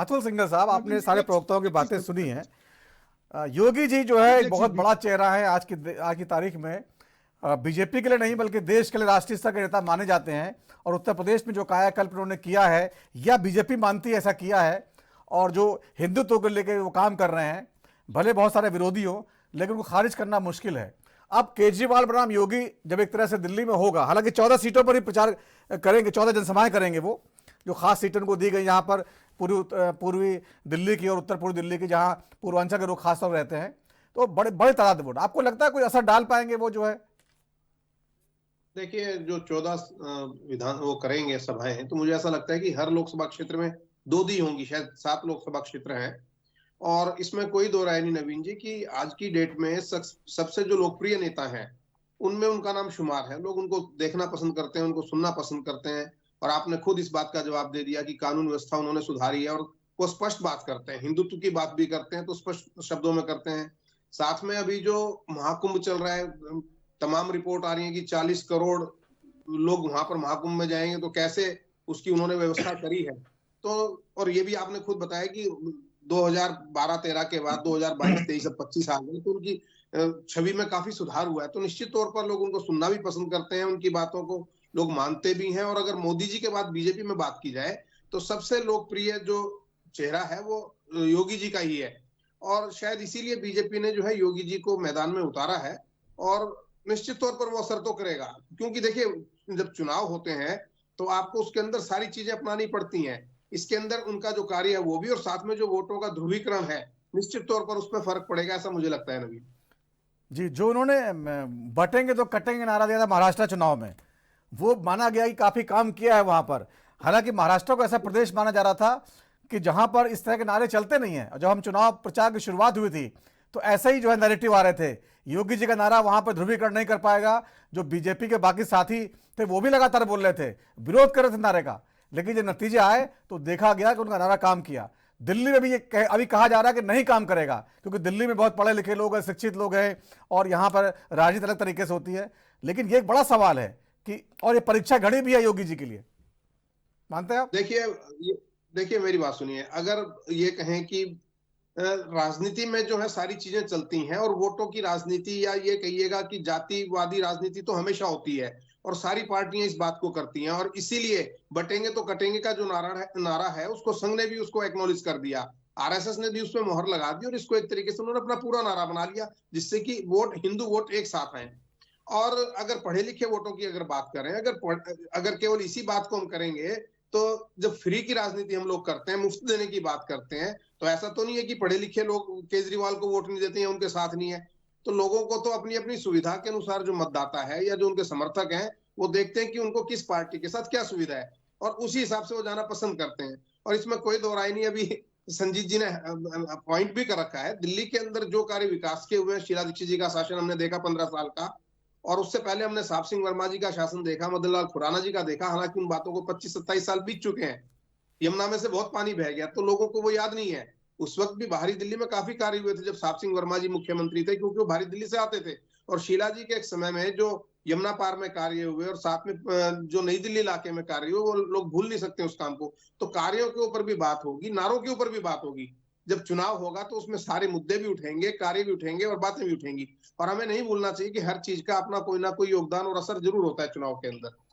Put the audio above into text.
अतुल सिंघल साहब, लेकिन आपने सारे प्रवक्ताओं की एक चीज बातें सुनी समझिए। हैं। योगी जी जो है एक एक बहुत चीज बड़ा चेहरा है आज की तारीख में। बीजेपी के लिए नहीं बल्कि देश के लिए राष्ट्रीय स्तर के नेता माने जाते हैं। और उत्तर प्रदेश में जो कायाकल्प उन्होंने किया है, या बीजेपी मानती है ऐसा किया है, और जो हिंदुत्व को लेकर वो काम कर रहे हैं, भले बहुत सारे विरोधी हो लेकिन उनको खारिज करना मुश्किल है। अब केजरीवाल बनाम योगी जब एक तरह से दिल्ली में होगा, हालांकि 14 सीटों पर ही प्रचार करेंगे, 14 जनसभाएं करेंगे वो, जो खास सीटें उनको दी गई यहाँ पर पूर्वी दिल्ली की और उत्तर पूर्वी दिल्ली की, जहाँ पूर्वांचल के लोग खासतौर रहते हैं। तो बड़े बड़े तादाद वोट, आपको लगता है कोई असर डाल पाएंगे वो जो है? देखिए, जो 14 विधान वो करेंगे सभाएं हैं, तो मुझे ऐसा लगता है कि हर लोकसभा क्षेत्र में दो दी होंगी, शायद 7 लोकसभा क्षेत्र हैं। और इसमें कोई दो राय नहीं नवीन जी कि आज की डेट में सबसे जो लोकप्रिय नेता हैं उनमें उनका नाम शुमार है। लोग उनको देखना पसंद करते हैं, उनको सुनना पसंद करते हैं। और आपने खुद इस बात का जवाब दे दिया कि कानून व्यवस्था उन्होंने सुधारी है, और वो स्पष्ट बात करते हैं, हिंदुत्व की बात भी करते हैं तो स्पष्ट शब्दों में करते हैं। साथ में अभी जो महाकुंभ चल रहा है, तमाम रिपोर्ट आ रही है कि 40 करोड़ लोग वहां पर महाकुंभ में जाएंगे, तो कैसे उसकी उन्होंने व्यवस्था करी है। तो और ये भी आपने खुद बताया कि 2012-13 के बाद 2022-23 अब 25 आ गए, तो उनकी छवि में काफी सुधार हुआ है। तो निश्चित तौर पर लोग उनको सुनना भी पसंद करते हैं, उनकी बातों को लोग मानते भी हैं। और अगर मोदी जी के बाद बीजेपी में बात की जाए तो सबसे लोकप्रिय जो चेहरा है वो योगी जी का ही है। और शायद इसीलिए बीजेपी ने जो है योगी जी को मैदान में उतारा है। और निश्चित तौर पर वो असर तो करेगा, क्योंकि देखिए, जब चुनाव होते हैं तो आपको उसके अंदर सारी चीजें अपनानी पड़ती हैं। इसके अंदर उनका जो कार्य है वो भी, और साथ में जो वोटों का ध्रुवीकरण है, निश्चित तौर पर उसमें फर्क पड़ेगा, ऐसा मुझे लगता है नवीन। जी, जो उन्होंने बटेंगे तो कटेंगे नारा दिया था महाराष्ट्र चुनाव में, वो माना गया कि काफ़ी काम किया है वहाँ पर। हालांकि महाराष्ट्र को ऐसा प्रदेश माना जा रहा था कि जहाँ पर इस तरह के नारे चलते नहीं हैं। और जब हम चुनाव प्रचार की शुरुआत हुई थी तो ऐसे ही जो है नैरेटिव आ रहे थे, योगी जी का नारा वहाँ पर ध्रुवीकरण नहीं कर पाएगा। जो बीजेपी के बाकी साथी थे वो भी लगातार बोल रहे थे, विरोध कर रहे थे नारे का। लेकिन जब नतीजे आए तो देखा गया कि उनका नारा काम किया। दिल्ली में भी अभी कहा जा रहा है कि नहीं काम करेगा, क्योंकि दिल्ली में बहुत पढ़े लिखे लोग हैं, शिक्षित लोग हैं, और यहाँ पर राजनीति अलग तरीके से होती है। लेकिन ये एक बड़ा सवाल है कि, और ये परीक्षा घड़ी भी है योगी जी के लिए, मानते हैं आप? देखिए मेरी बात सुनिए। अगर ये कहें कि राजनीति में जो है सारी चीजें चलती हैं, और वोटों की राजनीति, या ये कहिएगा कि जातिवादी राजनीति तो हमेशा होती है, और सारी पार्टियां इस बात को करती हैं। और इसीलिए बटेंगे तो कटेंगे का जो नारा है उसको संघ ने भी उसको एक्नॉलेज कर दिया, आरएसएस ने भी उसमें मोहर लगा दी, और इसको एक तरीके से उन्होंने अपना पूरा नारा बना लिया, जिससे कि वोट, हिंदू वोट एक साथ आए। और अगर पढ़े लिखे वोटों की अगर बात करें, अगर केवल इसी बात को हम करेंगे, तो जब फ्री की राजनीति हम लोग करते हैं, मुफ्त देने की बात करते हैं, तो ऐसा तो नहीं है कि पढ़े लिखे लोग केजरीवाल को वोट नहीं देते हैं, उनके साथ नहीं है। तो लोगों को तो अपनी अपनी सुविधा के अनुसार जो मतदाता है या जो उनके समर्थक हैं, वो देखते हैं कि उनको किस पार्टी के साथ क्या सुविधा है, और उसी हिसाब से वो जाना पसंद करते हैं। और इसमें कोई दो राय नहीं। अभी संजीत जी ने पॉइंट भी कर रखा है, दिल्ली के अंदर जो कार्य विकास के हुए हैं, शीला दीक्षित जी का शासन हमने देखा 15 साल का, और उससे पहले हमने साहब सिंह वर्मा जी का शासन देखा, मदन लाल खुराना जी का देखा। हालांकि उन बातों को 25-27 साल बीत चुके हैं, यमुना में से बहुत पानी बह गया, तो लोगों को वो याद नहीं है। उस वक्त भी बाहरी दिल्ली में काफी कार्य हुए थे जब साहब सिंह वर्मा जी मुख्यमंत्री थे, क्योंकि वो बाहरी दिल्ली से आते थे। और शीला जी के एक समय में जो यमुना पार में कार्य हुए, और साथ में जो नई दिल्ली इलाके में कार्य हुए, वो लोग भूल नहीं सकते उस काम को। तो कार्यों के ऊपर भी बात होगी, नारों के ऊपर भी बात होगी। जब चुनाव होगा तो उसमें सारे मुद्दे भी उठेंगे, कार्य भी उठेंगे, और बातें भी उठेंगी। और हमें नहीं भूलना चाहिए कि हर चीज का अपना कोई ना कोई योगदान और असर जरूर होता है चुनाव के अंदर।